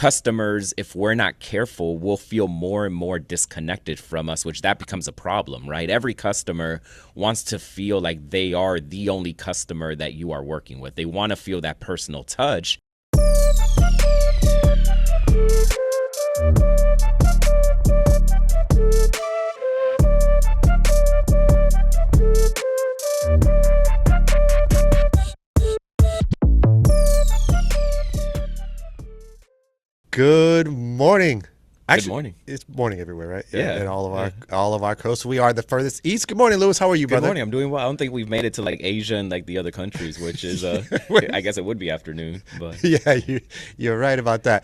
customers, if we're not careful, will feel more and more disconnected from us, which that becomes a problem, right? Every customer wants to feel like they are the only customer that you are working with. They want to feel that personal touch. Good morning. Actually, Good morning. It's morning everywhere, right? Yeah. And all of our coasts. We are the furthest east. Good morning, Lewis. How are you, Good brother? morning. I'm doing well. I don't think we've made it to like Asia and like the other countries, which is I guess it would be afternoon, but Yeah, you're right about that.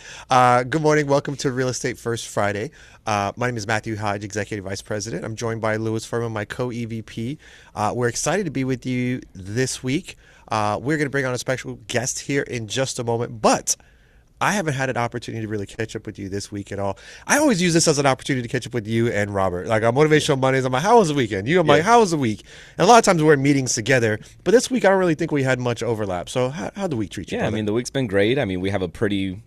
Good morning. Welcome to Real Estate First Friday. My name is Matthew Hodge, Executive Vice President. I'm joined by Luis Fermin, my co-EVP. We're excited to be with you this week. We're going to bring on a special guest here in just a moment, but I haven't had an opportunity to really catch up with you this week at all. I always use this as an opportunity to catch up with you and Robert. Like on Motivational Mondays, I'm like, how was the weekend? I'm like, how was the week? And a lot of times we're in meetings together, but this week I don't really think we had much overlap. So how'd the week treat you? yeah, brother? I mean, the week's been great. I mean, we have a pretty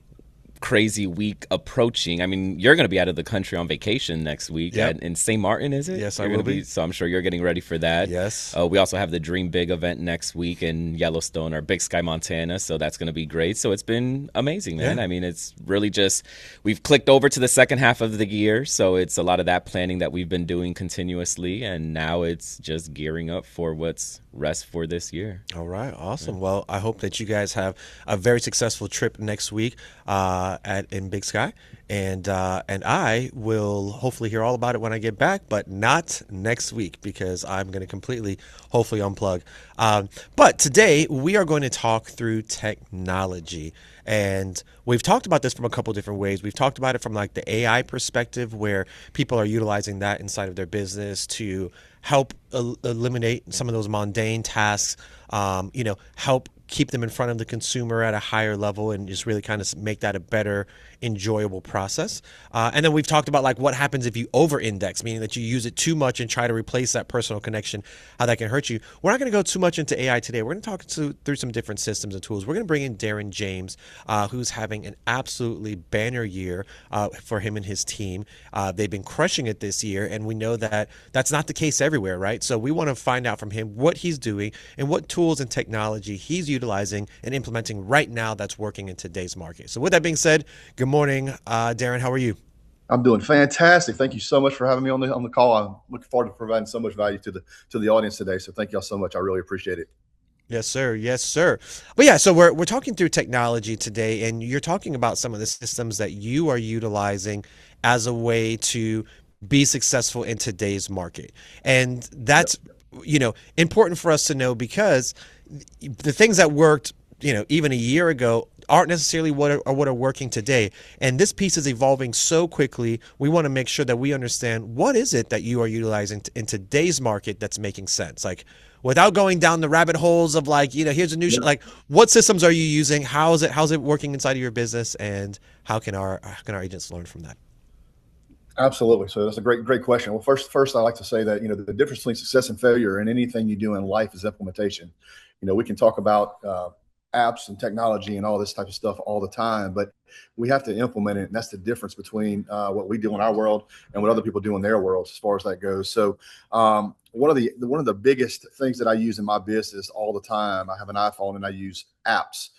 crazy week approaching. I mean, you're going to be out of the country on vacation next week in St. Martin, is it? Yes, You're I gonna will be. So I'm sure you're getting ready for that. Yes. We also have the Dream Big event next week in Yellowstone or Big Sky, Montana. So that's going to be great. So it's been amazing, man. Yeah. I mean, it's really just, we've clicked over to the second half of the year. So it's a lot of that planning that we've been doing continuously. And now it's just gearing up for what's rest for this year. All right, awesome. Well, I hope that you guys have a very successful trip next week in Big Sky, and I will hopefully hear all about it when I get back, but not next week because I'm going to completely, hopefully, unplug. But today we are going to talk through technology. And we've talked about this from a couple different ways. We've talked about it from like the AI perspective, where people are utilizing that inside of their business to help eliminate some of those mundane tasks, help keep them in front of the consumer at a higher level and just really kind of make that a better, enjoyable process. And then we've talked about like what happens if you over-index, meaning that you use it too much and try to replace that personal connection, how that can hurt you. We're not going to go too much into AI today. We're going to talk through some different systems and tools. We're going to bring in Darren James, who's having an absolutely banner year for him and his team. They've been crushing it this year, and we know that that's not the case everywhere, right? So we want to find out from him what he's doing and what tools and technology he's utilizing and implementing right now that's working in today's market. So with that being said, good morning, Darren. How are you? I'm doing fantastic. Thank you so much for having me on the call. I'm looking forward to providing so much value to the audience today. So thank y'all so much. I really appreciate it. Yes, sir. Yes, sir. But yeah, so we're talking through technology today, and you're talking about some of the systems that you are utilizing as a way to be successful in today's market. And that's, important for us to know because the things that worked, even a year ago aren't necessarily what are working today. And this piece is evolving so quickly. We want to make sure that we understand what is it that you are utilizing in today's market that's making sense. Like without going down the rabbit holes of like, here's a new like what systems are you using? How's it working inside of your business? And how can our agents learn from that? Absolutely. So that's a great question. Well, first, I like to say that, the difference between success and failure in anything you do in life is implementation. We can talk about apps and technology and all this type of stuff all the time, but we have to implement it. And that's the difference between what we do in our world and what other people do in their worlds as far as that goes. So one of the biggest things that I use in my business all the time, I have an iPhone and I use apps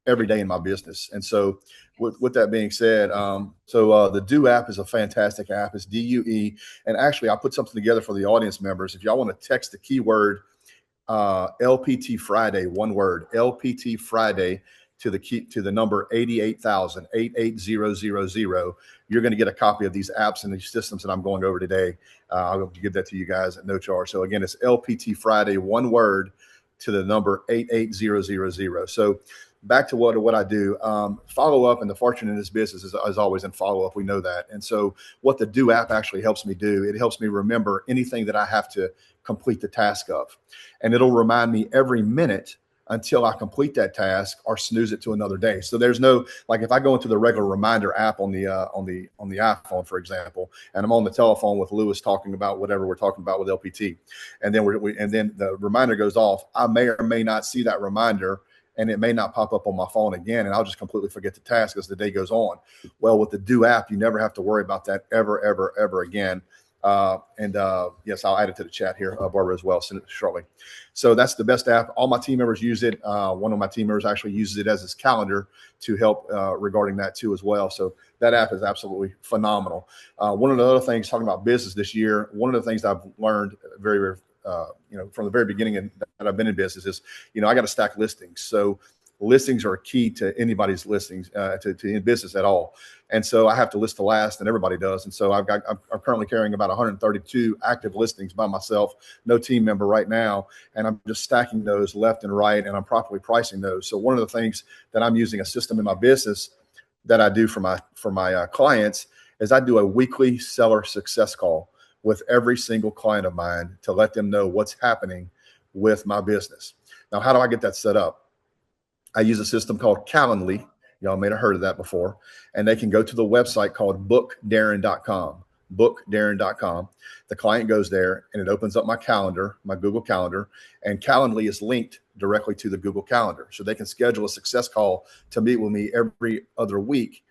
every day in my business. And so with that being said, the Do app is a fantastic app. It's DUE. And actually, I put something together for the audience members. If y'all want to text the keyword LPT Friday, one word, LPT Friday to the number 88,000, 88000, you're going to get a copy of these apps and these systems that I'm going over today. I'll give that to you guys at no charge. So again, it's LPT Friday, one word to the number 88000. So back to what I do, follow up, and the fortune in this business is always in follow up. We know that. And so what the Do app actually helps me do, it helps me remember anything that I have to complete the task of. And it'll remind me every minute until I complete that task or snooze it to another day. So there's no, like if I go into the regular reminder app on the iPhone, for example, and I'm on the telephone with Lewis talking about whatever we're talking about with LPT, and then then the reminder goes off, I may or may not see that reminder and it may not pop up on my phone again, and I'll just completely forget the task as the day goes on. Well, with the Do app, you never have to worry about that ever again. Yes, I'll add it to the chat here, Barbara, as well, shortly. So that's the best app. All my team members use it. One of my team members actually uses it as his calendar to help regarding that too as well. So that app is absolutely phenomenal. One of the other things, talking about business this year, one of the things I've learned very from the very beginning that I've been in business is, I got to stack listings. So listings are key to anybody's listings, to in business at all. And so I have to list the last, and everybody does. And so I'm currently carrying about 132 active listings by myself, no team member right now. And I'm just stacking those left and right, and I'm properly pricing those. So one of the things that I'm using a system in my business that I do for my clients is I do a weekly seller success call with every single client of mine to let them know what's happening with my business. Now, how do I get that set up? I use a system called Calendly. Y'all may have heard of that before. And they can go to the website called bookdarren.com. Bookdarren.com. The client goes there and it opens up my calendar, my Google Calendar, and Calendly is linked directly to the Google Calendar. So they can schedule a success call to meet with me every other week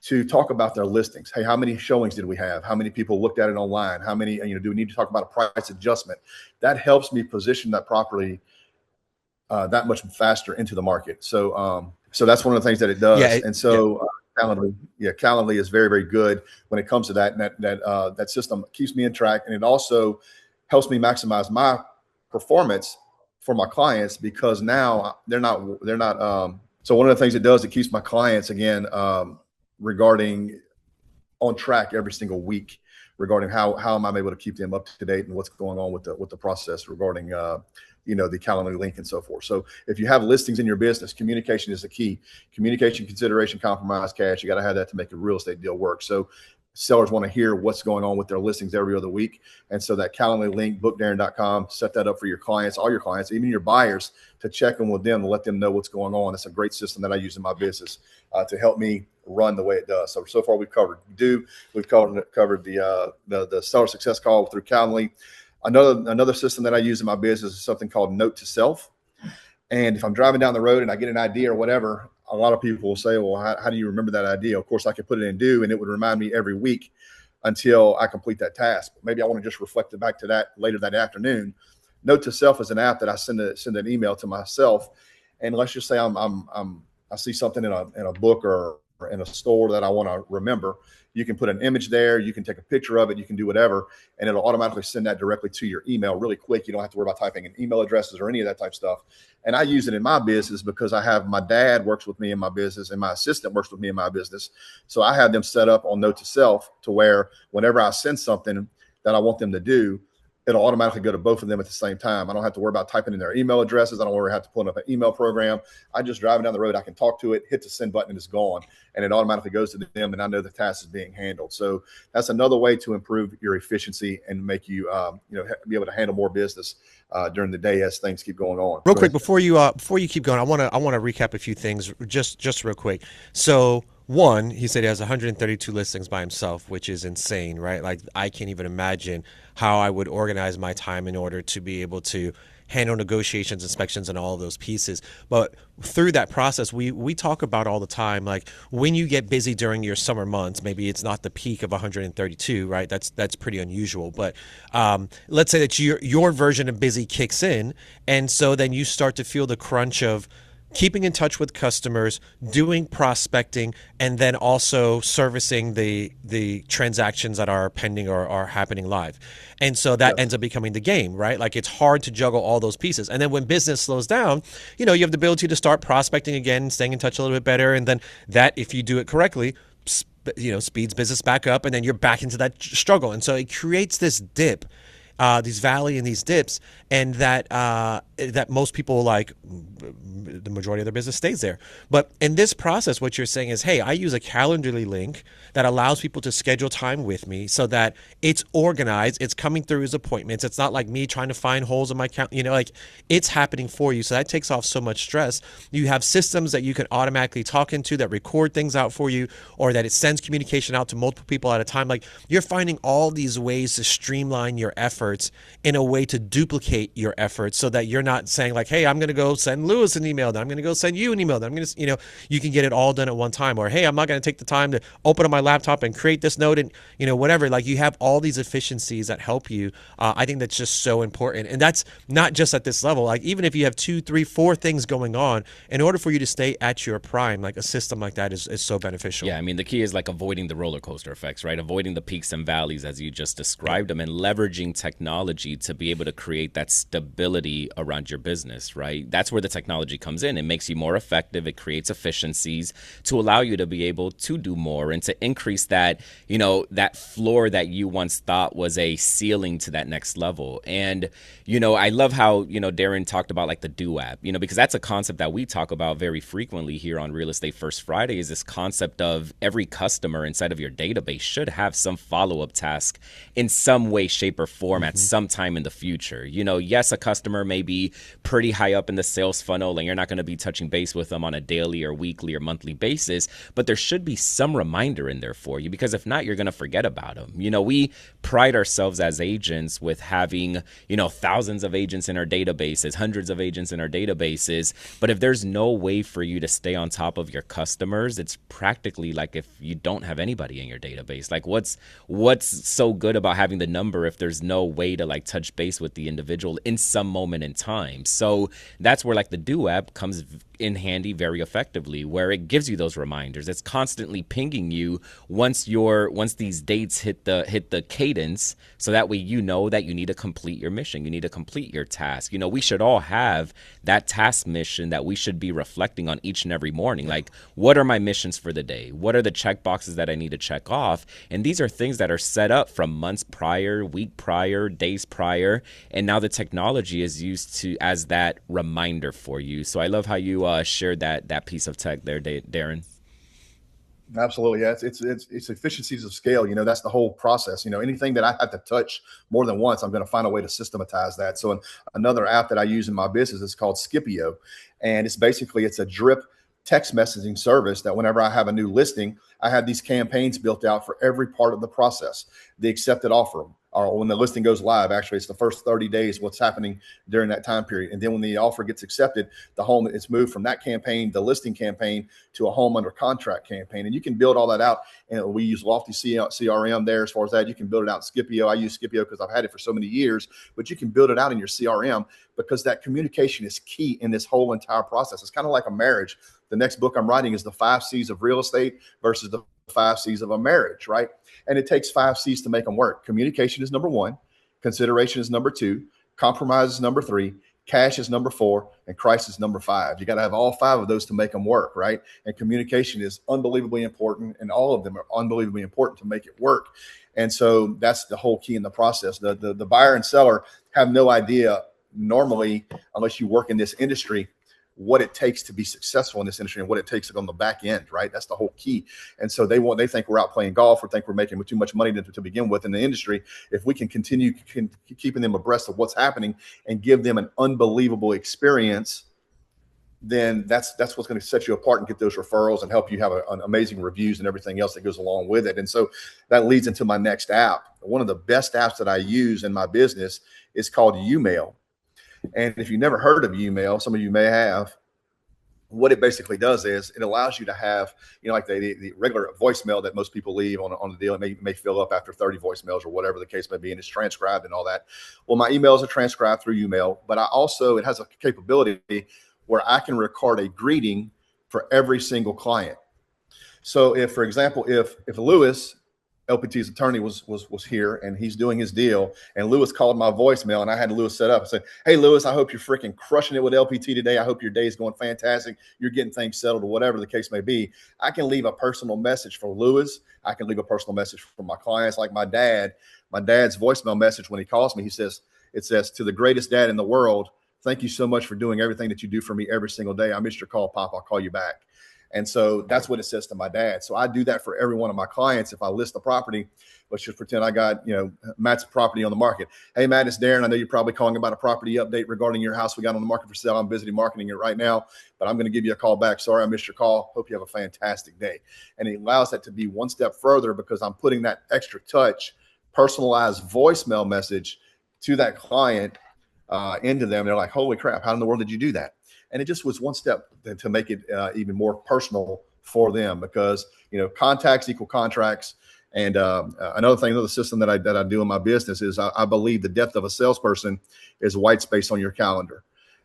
to talk about their listings. Hey, how many showings did we have? How many people looked at it online? How many, do we need to talk about a price adjustment? That helps me position that property that much faster into the market. So that's one of the things that it does. Yeah, and so Calendly is very, very good when it comes to that. And that system keeps me in track, and it also helps me maximize my performance for my clients, because now they're not. So one of the things it does, it keeps my clients again regarding on track every single week regarding how am I able to keep them up to date and what's going on with the process regarding the Calendly link and so forth. So if you have listings in your business, communication is the key. Communication, consideration, compromise, cash. You got to have that to make a real estate deal work. So sellers want to hear what's going on with their listings every other week. And so that Calendly link, bookdarren.com, set that up for your clients, all your clients, even your buyers, to check in with them to let them know what's going on. It's a great system that I use in my business to help me run the way it does. So far we've covered we've covered the seller success call through Calendly. Another system that I use in my business is something called Note to Self. And if I'm driving down the road and I get an idea or whatever, a lot of people will say, well, how do you remember that idea? Of course, I could put it in Do, and it would remind me every week until I complete that task. But maybe I want to just reflect it back to that later that afternoon. Note to Self is an app that I send an email to myself. And let's just say I see something in a book or in a store that I want to remember. You can put an image there. You can take a picture of it. You can do whatever, and it'll automatically send that directly to your email really quick. You don't have to worry about typing in email addresses or any of that type of stuff. And I use it in my business because I have my dad works with me in my business and my assistant works with me in my business. So I have them set up on Note to Self to where whenever I send something that I want them to do, it'll automatically go to both of them at the same time. I don't have to worry about typing in their email addresses. I don't worry have to pull up an email program. I just driving down the road, I can talk to it, hit the send button, and it's gone. And it automatically goes to them, and I know the task is being handled. So that's another way to improve your efficiency and make you, be able to handle more business during the day as things keep going on. Real quick, before you keep going, I want to recap a few things just real quick. So one, he said he has 132 listings by himself, which is insane, right? Like, I can't even imagine how I would organize my time in order to be able to handle negotiations, inspections, and all of those pieces. But through that process, we talk about all the time, like when you get busy during your summer months, maybe it's not the peak of 132, right? That's pretty unusual. But let's say that your version of busy kicks in, and so then you start to feel the crunch of keeping in touch with customers, doing prospecting, and then also servicing the transactions that are pending or are happening live. And so that ends up becoming the game, right? Like, it's hard to juggle all those pieces. And then when business slows down, you have the ability to start prospecting again, staying in touch a little bit better. And then that, if you do it correctly, speeds business back up, and then you're back into that struggle. And so it creates this dip, these valley and these dips, and that most people, like, the majority of their business stays there. But in this process, what you're saying is, hey, I use a Calendly link that allows people to schedule time with me so that it's organized, it's coming through as appointments. It's not like me trying to find holes in my calendar, like, it's happening for you. So that takes off so much stress. You have systems that you can automatically talk into that record things out for you, or that it sends communication out to multiple people at a time. Like, you're finding all these ways to streamline your effort efforts in a way to duplicate your efforts so that you're not saying like, hey, I'm going to go send Lewis an email, then I'm going to go send you an email, then I'm going to, you can get it all done at one time. Or, hey, I'm not going to take the time to open up my laptop and create this note and, whatever. Like, you have all these efficiencies that help you. I think that's just so important. And that's not just at this level. Like, even if you have 2, 3, 4 things going on, in order for you to stay at your prime, like a system like that is so beneficial. Yeah, I mean, the key is like avoiding the roller coaster effects, right? Avoiding the peaks and valleys as you just described them, and leveraging technology to be able to create that stability around your business, right? That's where the technology comes in. It makes you more effective. It creates efficiencies to allow you to be able to do more and to increase that, that floor that you once thought was a ceiling to that next level. And, I love how, Darren talked about like the do app, because that's a concept that we talk about very frequently here on Real Estate First Friday, is this concept of every customer inside of your database should have some follow-up task in some way, shape, or form at some time in the future. Yes, a customer may be pretty high up in the sales funnel and you're not going to be touching base with them on a daily or weekly or monthly basis, but there should be some reminder in there for you, because if not, you're going to forget about them. We pride ourselves as agents with having, thousands of agents in our databases, hundreds of agents in our databases. But if there's no way for you to stay on top of your customers, it's practically like if you don't have anybody in your database. Like, what's so good about having the number if there's no way to like touch base with the individual in some moment in time? So that's where like the Do app comes in handy very effectively, where it gives you those reminders. It's constantly pinging you once these dates hit the cadence, so that way that you need to complete your mission, you need to complete your task. We should all have that task mission that we should be reflecting on each and every morning. Like, what are my missions for the day? What are the check boxes that I need to check off? And these are things that are set up from months prior, week prior, days prior, and now the technology is used as that reminder for you. So I love how you shared that piece of tech there, Darren. Absolutely. Yeah. It's efficiencies of scale. That's the whole process. Anything that I have to touch more than once, I'm going to find a way to systematize that. So another app that I use in my business is called Scipio. And it's a drip text messaging service that whenever I have a new listing, I have these campaigns built out for every part of the process. The accepted offer, or when the listing goes live, actually it's the first 30 days, what's happening during that time period. And then when the offer gets accepted, the home is moved from that campaign, the listing campaign, to a home under contract campaign. And you can build all that out. And we use Lofty CRM there. As far as that, you can build it out in Scipio. I use Scipio because I've had it for so many years, but you can build it out in your CRM, because that communication is key in this whole entire process. It's kind of like a marriage. The next book I'm writing is the 5 C's of real estate versus the 5 C's of a marriage, right? And it takes 5 C's to make them work. Communication is number 1. Consideration is number 2. Compromise is number 3. Cash is number 4, and Christ is number 5. You got to have all 5 of those to make them work, right? And communication is unbelievably important, and all of them are unbelievably important to make it work. And so that's the whole key in the process. The buyer and seller have no idea normally, unless you work in this industry, what it takes to be successful in this industry and what it takes on the back end, right? That's the whole key. And so they think we're out playing golf, or think we're making too much money to begin with in the industry. If we can continue keeping them abreast of what's happening and give them an unbelievable experience, then that's what's going to set you apart and get those referrals and help you have an amazing reviews and everything else that goes along with it. And so that leads into my next app. One of the best apps that I use in my business is called Umail. And if you've never heard of Umail, some of you may have. What it basically does is it allows you to have, like the regular voicemail that most people leave on the deal. It may fill up after 30 voicemails or whatever the case may be, and it's transcribed and all that. Well, my emails are transcribed through Umail, but it has a capability where I can record a greeting for every single client. So if, for example, if Lewis, LPT's attorney, was here and he's doing his deal, and Lewis called my voicemail and I had Lewis set up and said, "Hey Lewis, I hope you're freaking crushing it with LPT today. I hope your day is going fantastic. You're getting things settled," or whatever the case may be. I can leave a personal message for Lewis. I can leave a personal message for my clients, like my dad's voicemail message when he calls me. It says, "To the greatest dad in the world, thank you so much for doing everything that you do for me every single day. I missed your call, Pop. I'll call you back." And so that's what it says to my dad. So I do that for every one of my clients. If I list the property, let's just pretend I got, Matt's property on the market. "Hey, Matt, it's Darren. I know you're probably calling about a property update regarding your house we got on the market for sale. I'm busy marketing it right now, but I'm going to give you a call back. Sorry, I missed your call. Hope you have a fantastic day." And it allows that to be one step further, because I'm putting that extra touch, personalized voicemail message to that client, into them. They're like, holy crap, how in the world did you do that? And it just was one step to make it even more personal for them, because contacts equal contracts. And another system that I do in my business is I believe the death of a salesperson is white space on your calendar.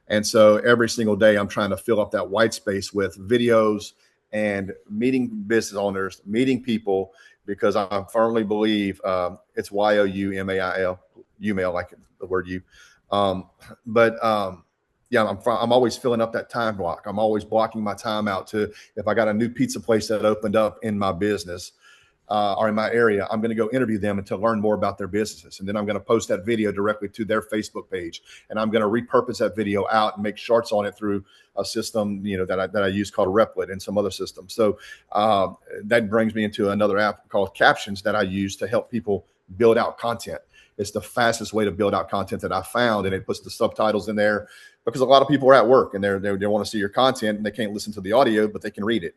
And so every single day I'm trying to fill up that white space with videos and meeting business owners, meeting people, because I firmly believe it's YOUMAIL, UMail, like the word you. Yeah, I'm always filling up that time block. I'm always blocking my time out to, if I got a new pizza place that opened up in my business, or in my area, I'm going to go interview them and to learn more about their businesses. And then I'm going to post that video directly to their Facebook page. And I'm going to repurpose that video out and make shorts on it through a system, that I use called Replit and some other systems. So that brings me into another app called Captions that I use to help people build out content. It's the fastest way to build out content that I found. And it puts the subtitles in there, because a lot of people are at work and they want to see your content and they can't listen to the audio, but they can read it.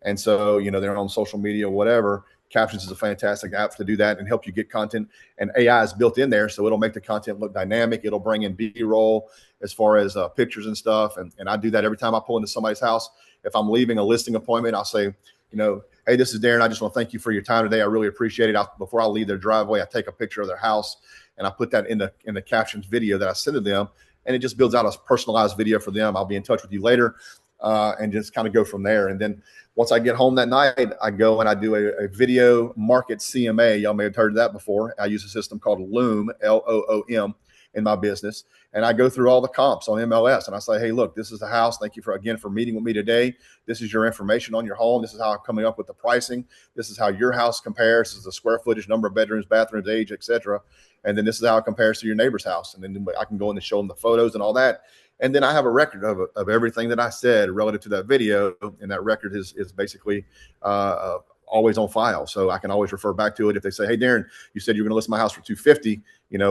And so, they're on social media or whatever. Captions is a fantastic app to do that and help you get content. And AI is built in there, so it'll make the content look dynamic. It'll bring in B-roll as far as pictures and stuff. And I do that every time I pull into somebody's house. If I'm leaving a listing appointment, I'll say, hey, this is Darren. I just want to thank you for your time today. I really appreciate it. Before I leave their driveway, I take a picture of their house and I put that in the captions video that I send to them. And it just builds out a personalized video for them. I'll be in touch with you later, and just kind of go from there. And then once I get home that night, I go and I do a video market CMA. Y'all may have heard of that before. I use a system called Loom, Loom, in my business. And I go through all the comps on MLS and I say, hey, look, this is the house. Thank you for meeting with me today. This is your information on your home. This is how I'm coming up with the pricing. This is how your house compares. This is the square footage, number of bedrooms, bathrooms, age, etc. And then this is how it compares to your neighbor's house. And then I can go in and show them the photos and all that. And then I have a record of everything that I said relative to that video. And that record is basically always on file. So I can always refer back to it. If they say, hey, Darren, you said you were going to list my house for $250.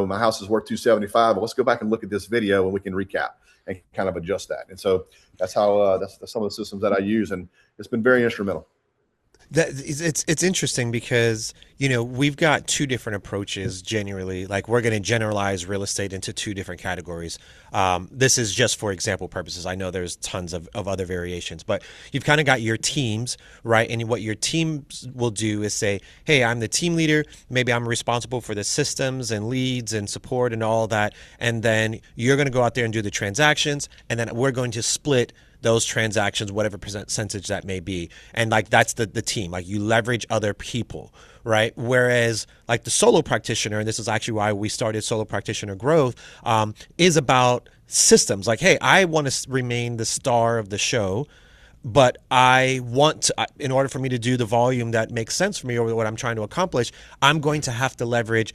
My house is worth $275. Well, let's go back and look at this video and we can recap and kind of adjust that. And so that's how that's some of the systems that I use. And it's been very instrumental. It's interesting because we've got two different approaches generally. Like, we're going to generalize real estate into two different categories. This is just for example purposes. I know there's tons of other variations, but you've kind of got your teams, right? And what your teams will do is say, hey, I'm the team leader. Maybe I'm responsible for the systems and leads and support and all that. And then you're going to go out there and do the transactions. And then we're going to split those transactions, whatever percentage that may be. And like, that's the team, like you leverage other people, right? Whereas like the solo practitioner, and this is actually why we started Solo Practitioner Growth, is about systems. Like, hey, I want to remain the star of the show, but I want to, in order for me to do the volume that makes sense for me or what I'm trying to accomplish, I'm going to have to leverage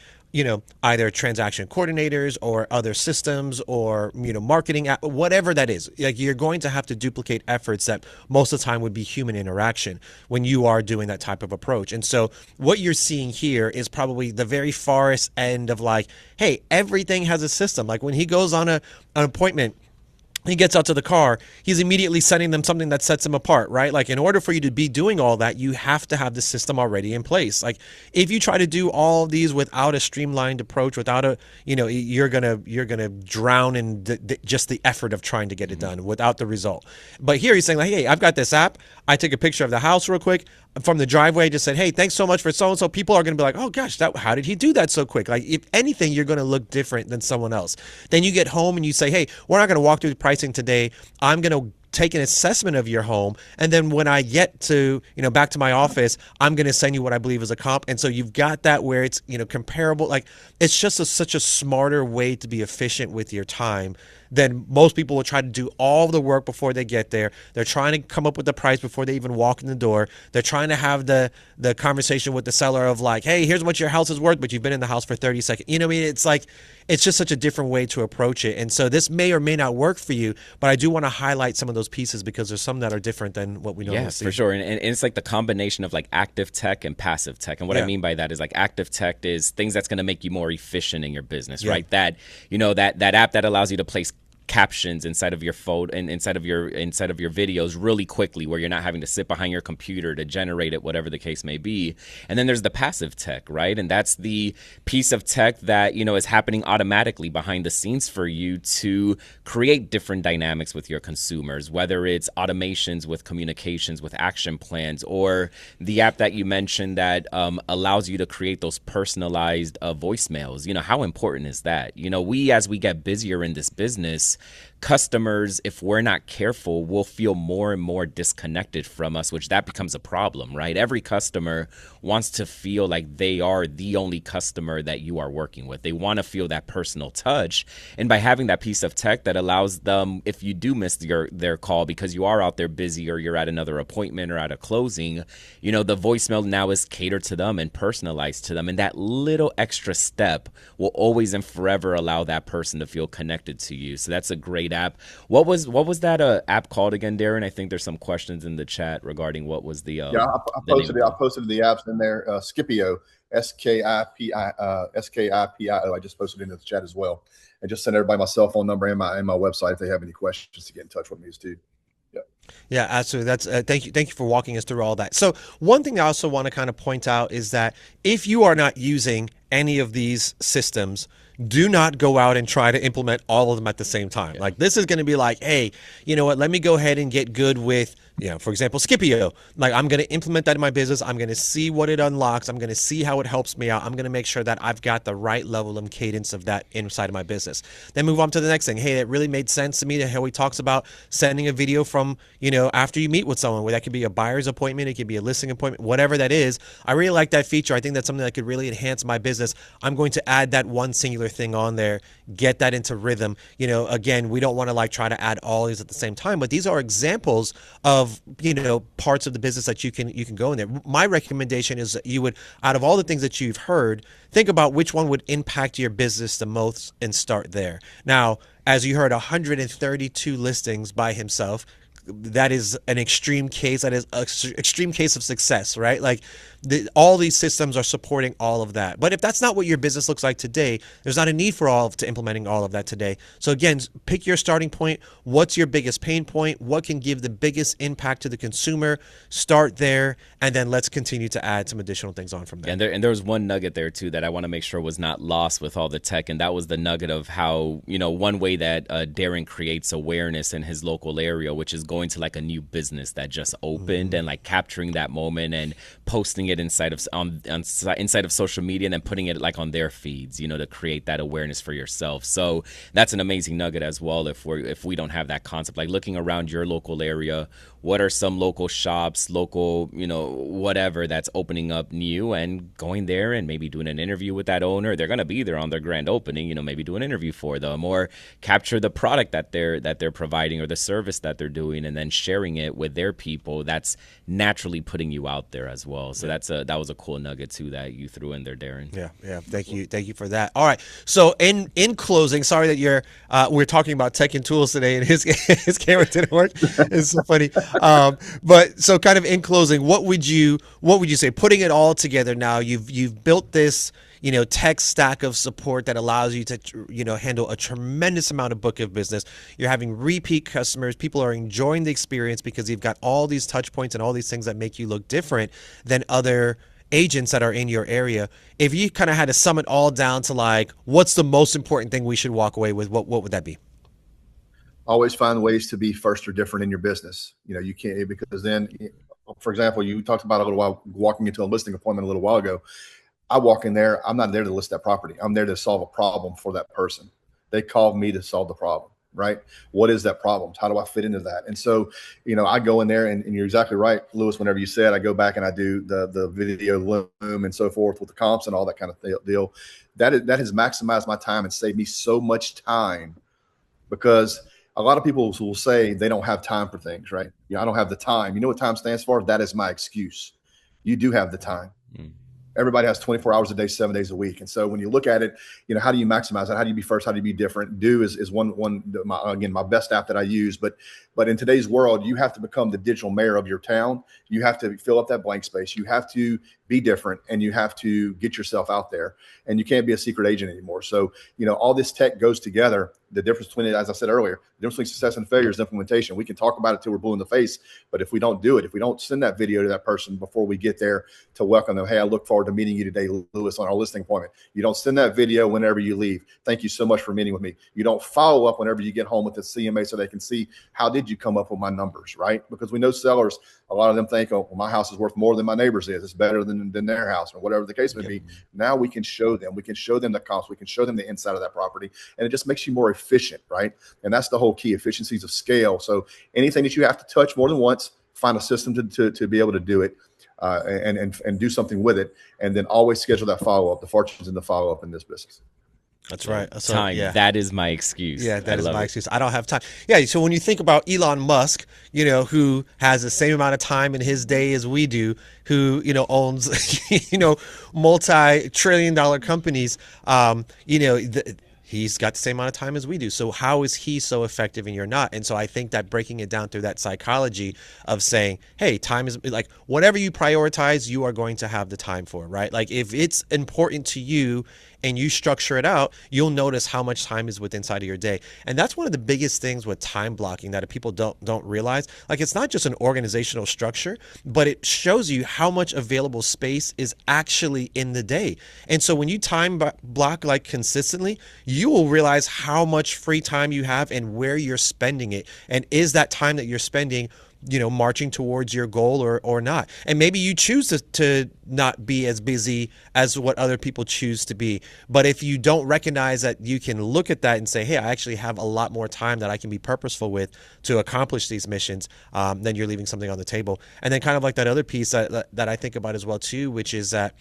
either transaction coordinators or other systems or, marketing, whatever that is. Like, you're going to have to duplicate efforts that most of the time would be human interaction when you are doing that type of approach. And so what you're seeing here is probably the very farthest end of like, hey, everything has a system. Like, when he goes on an appointment, he gets out to the car, he's immediately sending them something that sets them apart, right? Like, in order for you to be doing all that, you have to have the system already in place. Like, if you try to do all of these without a streamlined approach, without a, you're gonna drown in just the effort of trying to get it done without the result. But here he's saying like, hey, I've got this app. I take a picture of the house real quick from the driveway. Just said, hey, thanks so much for so-and-so. People are going to be like, oh gosh, how did he do that so quick? Like, if anything, you're going to look different than someone else. Then you get home and you say, hey, we're not going to walk through the pricing today. I'm going to take an assessment of your home, and then when I get to back to my office, I'm going to send you what I believe is a comp. And so you've got that where it's comparable. Like, it's just such a smarter way to be efficient with your time than most people will try to do all the work before they get there. They're trying to come up with the price before they even walk in the door. They're trying to have the conversation with the seller of like, hey, here's what your house is worth, but you've been in the house for 30 seconds. You know what I mean? It's like, it's just such a different way to approach it. And so this may or may not work for you, but I do want to highlight some of those pieces because there's some that are different than what we normally see. Yeah, for sure. And it's like the combination of like active tech and passive tech. And what I mean by that is like active tech is things that's going to make you more efficient in your business, right? That, that app that allows you to place captions inside of your photo and inside of your videos really quickly, where you're not having to sit behind your computer to generate it, whatever the case may be. And then there's the passive tech, right? And that's the piece of tech that, you know, is happening automatically behind the scenes for you to create different dynamics with your consumers, whether it's automations with communications, with action plans, or the app that you mentioned that allows you to create those personalized voicemails. You know, how important is that? You know, as we get busier in this business, customers, if we're not careful, will feel more and more disconnected from us, which that becomes a problem, right? Every customer wants to feel like they are the only customer that you are working with. They want to feel that personal touch. And by having that piece of tech that allows them, if you do miss their call because you are out there busy or you're at another appointment or at a closing, you know, the voicemail now is catered to them and personalized to them. And that little extra step will always and forever allow that person to feel connected to you. So that's a great app. What was that app called again, Darren? I think there's some questions in the chat regarding what was the I posted it. I posted the apps in there. Scipio, Skipio. I just posted it into the chat as well, and just send everybody my cell phone number and my website if they have any questions to get in touch with me too. Yeah, absolutely. That's thank you for walking us through all that. So one thing I also want to kind of point out is that if you are not using any of these systems, do not go out and try to implement all of them at the same time. Like, this is going to be like, hey, you know what? Let me go ahead and get good with, you know, for example, Scipio. Like, I'm going to implement that in my business. I'm going to see what it unlocks. I'm going to see how it helps me out. I'm going to make sure that I've got the right level and cadence of that inside of my business. Then move on to the next thing. Hey, it really made sense to me that how he talks about sending a video from, you know, after you meet with someone, where that could be a buyer's appointment, it could be a listing appointment, whatever that is. I really like that feature. I think that's something that could really enhance my business. I'm going to add that one singular thing on there, get that into rhythm. You know, again, we don't want to like try to add all these at the same time, but these are examples of, you know, parts of the business that you can go in there. My recommendation is that you would, out of all the things that you've heard, think about which one would impact your business the most and start there. Now, as you heard, 132 listings by himself. That is an extreme case. That is an extreme case of success, right? Like, all these systems are supporting all of that. But if that's not what your business looks like today, there's not a need for implementing all of that today. So again, pick your starting point. What's your biggest pain point? What can give the biggest impact to the consumer? Start there, and then let's continue to add some additional things on from there. And there was one nugget there too that I want to make sure was not lost with all the tech, and that was the nugget of how, you know, one way that Darren creates awareness in his local area, which is going to like a new business that just opened and like capturing that moment and posting it inside of social media and then putting it like on their feeds, you know, to create that awareness for yourself. So that's an amazing nugget as well. If we don't have that concept, like looking around your local area, what are some local shops, local, you know, whatever that's opening up new, and going there and maybe doing an interview with that owner. They're going to be there on their grand opening, you know, maybe do an interview for them, or capture the product that they're providing or the service that they're doing, and then sharing it with their people. That's naturally putting you out there as well. So that was a cool nugget too that you threw in there, Darren. Yeah. Thank you for that. All right. So in closing, sorry that we're talking about tech and tools today, and his camera didn't work. It's so funny. But so kind of in closing, what would you say? Putting it all together now, you've built this, you know, tech stack of support that allows you to, you know, handle a tremendous amount of book of business. You're having repeat customers. People are enjoying the experience because you've got all these touch points and all these things that make you look different than other agents that are in your area. If you kind of had to sum it all down to like, what's the most important thing we should walk away with, what would that be? Always find ways to be first or different in your business. You know, you can't, because then, for example, you talked about a little while walking into a listing appointment a little while ago. I walk in there, I'm not there to list that property. I'm there to solve a problem for that person. They called me to solve the problem, right? What is that problem? How do I fit into that? And so, you know, I go in there, and you're exactly right, Lewis, whenever you said, I go back and I do the video loom and so forth with the comps and all that kind of deal. That has maximized my time and saved me so much time, because a lot of people will say they don't have time for things, right? You know, I don't have the time. You know what time stands for? That is my excuse. You do have the time. Everybody has 24 hours a day, 7 days a week. And so when you look at it, you know, how do you maximize it? How do you be first? How do you be different? Do is my best app that I use. But in today's world, you have to become the digital mayor of your town. You have to fill up that blank space. You have to be different, and you have to get yourself out there, and you can't be a secret agent anymore. So, you know, all this tech goes together. the difference between it, as I said earlier, the difference between success and failure is implementation. We can talk about it till we're blue in the face, but if we don't do it, if we don't send that video to that person before we get there to welcome them, hey, I look forward to meeting you today, Lewis, on our listing appointment. You don't send that video whenever you leave. Thank you so much for meeting with me. You don't follow up whenever you get home with the CMA so they can see how did you come up with my numbers, right? Because we know sellers, a lot of them think, oh, well, my house is worth more than my neighbor's is. It's better than their house, or whatever the case may be. Now we can show them. We can show them the cost. We can show them the inside of that property, and it just makes you more efficient, right? And that's the whole key, efficiencies of scale. So anything that you have to touch more than once, find a system to be able to do it, and do something with it, and then always schedule that follow-up. The fortune's in the follow-up in this business. That's right. So, time. Yeah. That is my excuse. Yeah, that is my excuse. I don't have time. Yeah. So when you think about Elon Musk, who has the same amount of time in his day as we do, who, owns, multi-trillion-dollar companies, he's got the same amount of time as we do. So how is he so effective and you're not? And so I think that breaking it down through that psychology of saying, hey, time is like whatever you prioritize, you are going to have the time for, right? Like if it's important to you and you structure it out, you'll notice how much time is within inside of your day. And that's one of the biggest things with time blocking that people don't realize. Like it's not just an organizational structure, but it shows you how much available space is actually in the day. And so when you time block like consistently, you will realize how much free time you have and where you're spending it. And is that time that you're spending marching towards your goal or not? And maybe you choose to not be as busy as what other people choose to be. But if you don't recognize that you can look at that and say, hey, I actually have a lot more time that I can be purposeful with to accomplish these missions, then you're leaving something on the table. And then kind of like that other piece that I think about as well too, which is that,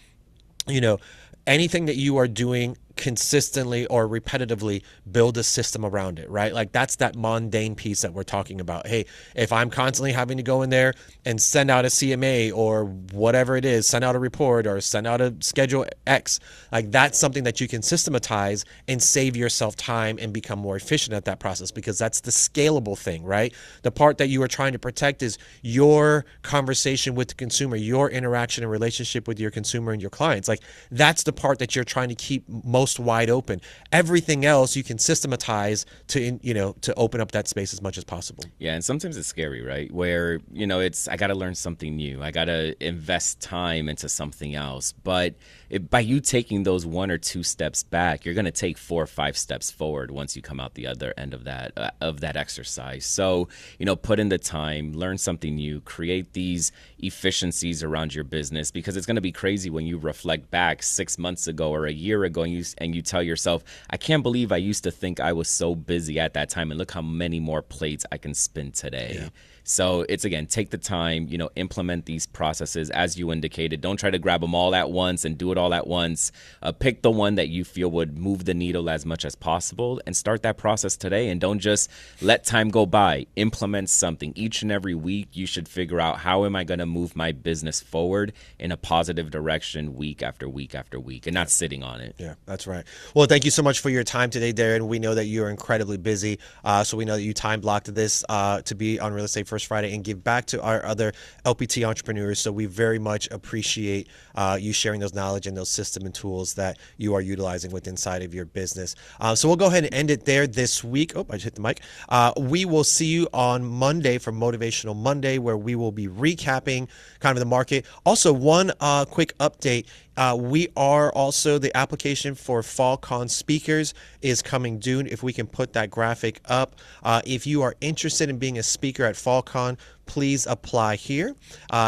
anything that you are doing consistently or repetitively, build a system around it, right? Like that's that mundane piece that we're talking about. Hey, if I'm constantly having to go in there and send out a CMA or whatever it is, send out a report or send out a schedule X, like that's something that you can systematize and save yourself time and become more efficient at that process, because that's the scalable thing, right? The part that you are trying to protect is your conversation with the consumer, your interaction and relationship with your consumer and your clients. Like that's the part that you're trying to keep most wide open. Everything else you can systematize to open up that space as much as possible. Yeah, and sometimes it's scary, right? Where, it's I got to learn something new. I got to invest time into something else. But by you taking those 1 or 2 steps back, you're going to take 4 or 5 steps forward once you come out the other end of that exercise. So, put in the time, learn something new, create these efficiencies around your business, because it's going to be crazy when you reflect back 6 months ago or a year ago and you tell yourself, I can't believe I used to think I was so busy at that time, and look how many more plates I can spin today. Yeah. So it's, again, take the time, implement these processes as you indicated. Don't try to grab them all at once and do it all at once. Pick the one that you feel would move the needle as much as possible and start that process today. And don't just let time go by. Implement something. Each and every week, you should figure out, how am I going to move my business forward in a positive direction week after week after week, and not sitting on it. Yeah, that's right. Well, thank you so much for your time today, Darren. We know that you're incredibly busy. So we know that you time blocked this to be on Real Estate First Friday and give back to our other LPT entrepreneurs. So we very much appreciate you sharing those knowledge and those system and tools that you are utilizing with inside of your business. So we'll go ahead and end it there this week. Oh, I just hit the mic. We will see you on Monday for Motivational Monday, where we will be recapping kind of the market. Also, one quick update. We are also, the application for FallCon speakers is coming due. If we can put that graphic up. If you are interested in being a speaker at FallCon, please apply here.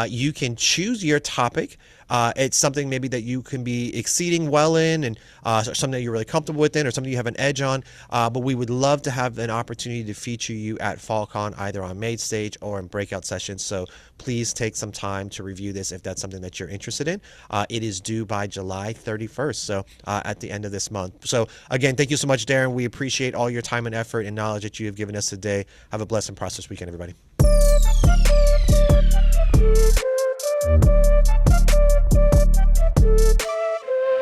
You can choose your topic. It's something maybe that you can be exceeding well in, and something that you're really comfortable with in, or something you have an edge on. But we would love to have an opportunity to feature you at FallCon, either on main stage or in breakout sessions. So please take some time to review this if that's something that you're interested in. It is due by July 31st, so at the end of this month. So again, thank you so much, Darren. We appreciate all your time and effort and knowledge that you have given us today. Have a blessed and prosperous weekend, everybody.